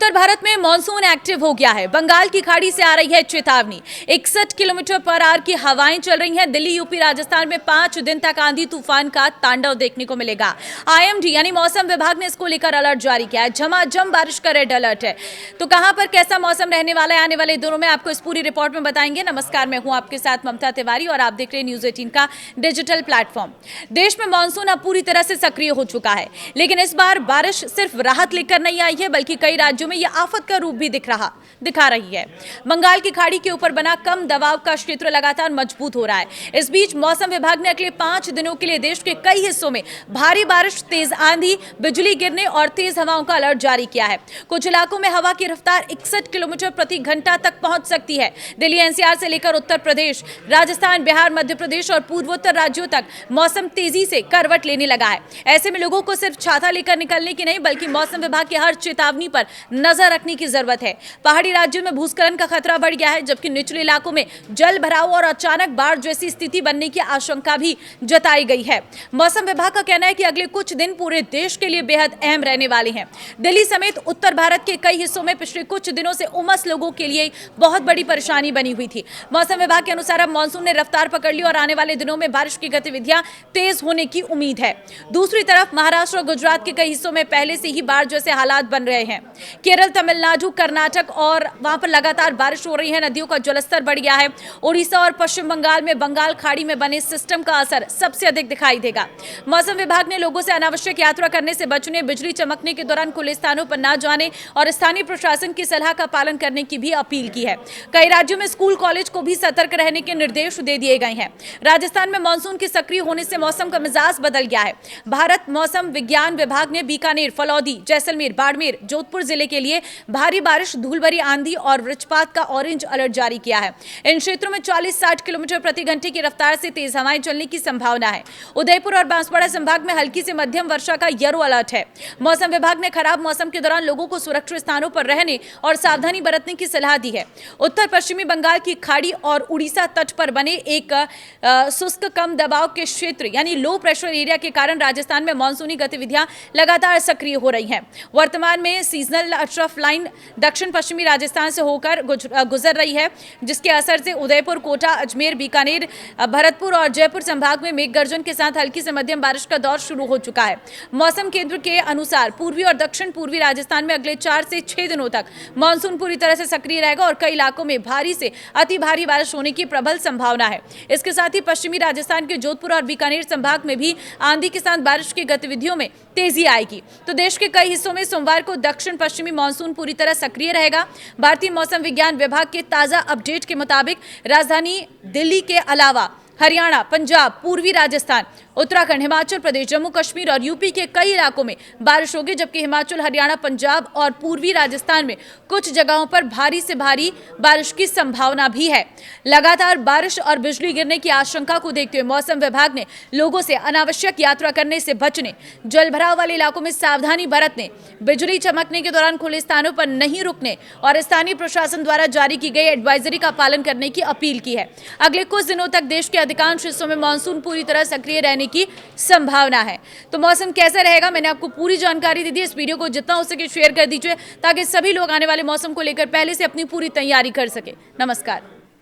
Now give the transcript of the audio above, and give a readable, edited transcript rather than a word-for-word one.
उत्तर भारत में monsoon active हो गया है। बंगाल की खाड़ी से आ रही है चेतावनी। 61 किलोमीटर पर आवर की हवाएं चल रही हैं। दिल्ली, यूपी, राजस्थान में 5 दिन तक आंधी तूफान का तांडव देखने को मिलेगा। आईएमडी यानी मौसम विभाग ने इसको लेकर अलर्ट जारी किया है। झमाझम बारिश का रेड अलर्ट है। तो कहां पर कैसा मौसम रहने वाला है आने वाले दिनों में, आपको इस पूरी रिपोर्ट में बताएंगे। नमस्कार, मैं हूं आपके साथ ममता तिवारी और आप देख रहे हैं न्यूज 18 का डिजिटल प्लेटफॉर्म। देश में मानसून अब पूरी तरह से सक्रिय हो चुका है, लेकिन इस बार बारिश सिर्फ राहत लेकर नहीं आई है, बल्कि कई राज्यों में यह आफत का रूप भी दिखा रही है। बंगाल की खाड़ी के ऊपर बना कम दबाव का क्षेत्र लगातार मजबूत हो रहा है। इस बीच मौसम विभाग ने अगले 5 दिनों के लिए देश के कई हिस्सों में भारी बारिश, तेज आंधी, बिजली गिरने और तेज हवाओं का अलर्ट जारी किया है। कुछ इलाकों में हवा की रफ्तार 61 किलोमीटर प्रति घंटा तक पहुंच सकती है। दिल्ली एनसीआर से लेकर उत्तर प्रदेश, राजस्थान, बिहार, मध्य प्रदेश और पूर्वोत्तर राज्यों तक मौसम तेजी से करवट लेने लगा है। ऐसे में लोगों को सिर्फ छाता लेकर निकलने की नहीं, बल्कि मौसम विभाग की हर चेतावनी पर नजर रखने की जरूरत है। पहाड़ी राज्यों में भूस्खलन का खतरा बढ़ गया है, जबकि निचले इलाकों में जल भराव और अचानक बाढ़ जैसी स्थिति बनने की आशंका भी जताई गई है। मौसम विभाग का कहना है कि अगले कुछ दिन पूरे देश के लिए बेहद अहम रहने वाले हैं। दिल्ली समेत उत्तर भारत के कई हिस्सों में पिछले कुछ दिनों से उमस लोगों के लिए बहुत बड़ी परेशानी बनी हुई थी। मौसम विभाग के अनुसार अब मानसून ने रफ्तार पकड़ ली और आने वाले दिनों में बारिश की गतिविधियां तेज होने की उम्मीद है। दूसरी तरफ महाराष्ट्र और गुजरात के कई हिस्सों में पहले से ही बाढ़ जैसे हालात बन रहे हैं। केरल, तमिलनाडु, कर्नाटक और वहां पर लगातार बारिश हो रही है। नदियों का जलस्तर बढ़ गया है। ओडिशा और पश्चिम बंगाल में बंगाल खाड़ी में बने सिस्टम का असर सबसे अधिक दिखाई देगा। मौसम विभाग ने लोगों से अनावश्यक यात्रा करने से बचने, बिजली चमकने के दौरान खुले स्थानों पर न जाने और स्थानीय प्रशासन की सलाह का पालन करने की भी अपील की है। कई राज्यों में स्कूल, कॉलेज को भी सतर्क रहने के निर्देश दे दिए गए हैं। राजस्थान में मानसून के सक्रिय होने से मौसम का मिजाज बदल गया है। भारत मौसम विज्ञान विभाग ने बीकानेर, फलौदी, जैसलमेर, बाड़मेर, जोधपुर जिले के लिए भारी बारिश, धूलभरी आंधी और वज्रपात का ऑरेंज अलर्ट जारी किया है। इन क्षेत्रों में 40-60 किलोमीटर प्रति घंटे की रफ्तार से तेज हवाएं चलने की संभावना है। उदयपुर और बांसवाड़ा संभाग में हल्की से मध्यम वर्षा का येलो अलर्ट है। मौसम विभाग ने खराब मौसम के दौरान लोगों को सुरक्षित स्थानों पर रहने और सावधानी बरतने की सलाह दी है। उत्तर पश्चिमी बंगाल की खाड़ी और उड़ीसा तट पर बने एक शुष्क कम दबाव के क्षेत्र यानी लो प्रेशर एरिया के कारण राजस्थान में मानसूनी गतिविधियां लगातार सक्रिय हो रही हैं। वर्तमान में सीजनल ट्रफ लाइन दक्षिण पश्चिमी राजस्थान से होकर गुजर रही है, जिसके असर से उदयपुर, कोटा, अजमेर, बीकानेर, भरतपुर और जयपुर संभाग में मेघ गर्जन के साथ हल्की से मध्यम बारिश का दौर शुरू हो चुका है। मौसम केंद्र के अनुसार पूर्वी और दक्षिण पूर्वी राजस्थान में अगले 4 से 6 दिनों तक मानसून पूरी तरह से सक्रिय रहेगा और कई इलाकों में भारी से अति भारी बारिश होने की प्रबल संभावना है। इसके साथ ही पश्चिमी राजस्थान के जोधपुर और बीकानेर संभाग में भी आंधी के साथ बारिश की गतिविधियों में तेजी आएगी। तो देश के कई हिस्सों में सोमवार को दक्षिण पश्चिमी मानसून पूरी तरह सक्रिय रहेगा। भारतीय मौसम विज्ञान विभाग के ताजा अपडेट के मुताबिक राजधानी दिल्ली के अलावा हरियाणा, पंजाब, पूर्वी राजस्थान, उत्तराखंड, हिमाचल प्रदेश, जम्मू कश्मीर और यूपी के कई इलाकों में बारिश होगी, जबकि हिमाचल, हरियाणा, पंजाब और पूर्वी राजस्थान में कुछ जगहों पर भारी से भारी बारिश की संभावना भी है। लगातार बारिश और बिजली गिरने की आशंका को देखते हुए मौसम विभाग ने लोगों से अनावश्यक यात्रा करने से बचने, जलभराव वाले इलाकों में सावधानी बरतने, बिजली चमकने के दौरान खुले स्थानों पर नहीं रुकने और स्थानीय प्रशासन द्वारा जारी की गई एडवाइजरी का पालन करने की अपील की है। अगले कुछ दिनों तक देश के अधिकांश हिस्सों में मानसून पूरी तरह सक्रिय रहने की संभावना है। तो मौसम कैसा रहेगा, मैंने आपको पूरी जानकारी दे दी। इस वीडियो को जितना हो सके शेयर कर दीजिए, ताकि सभी लोग आने वाले मौसम को लेकर पहले से अपनी पूरी तैयारी कर सके। नमस्कार।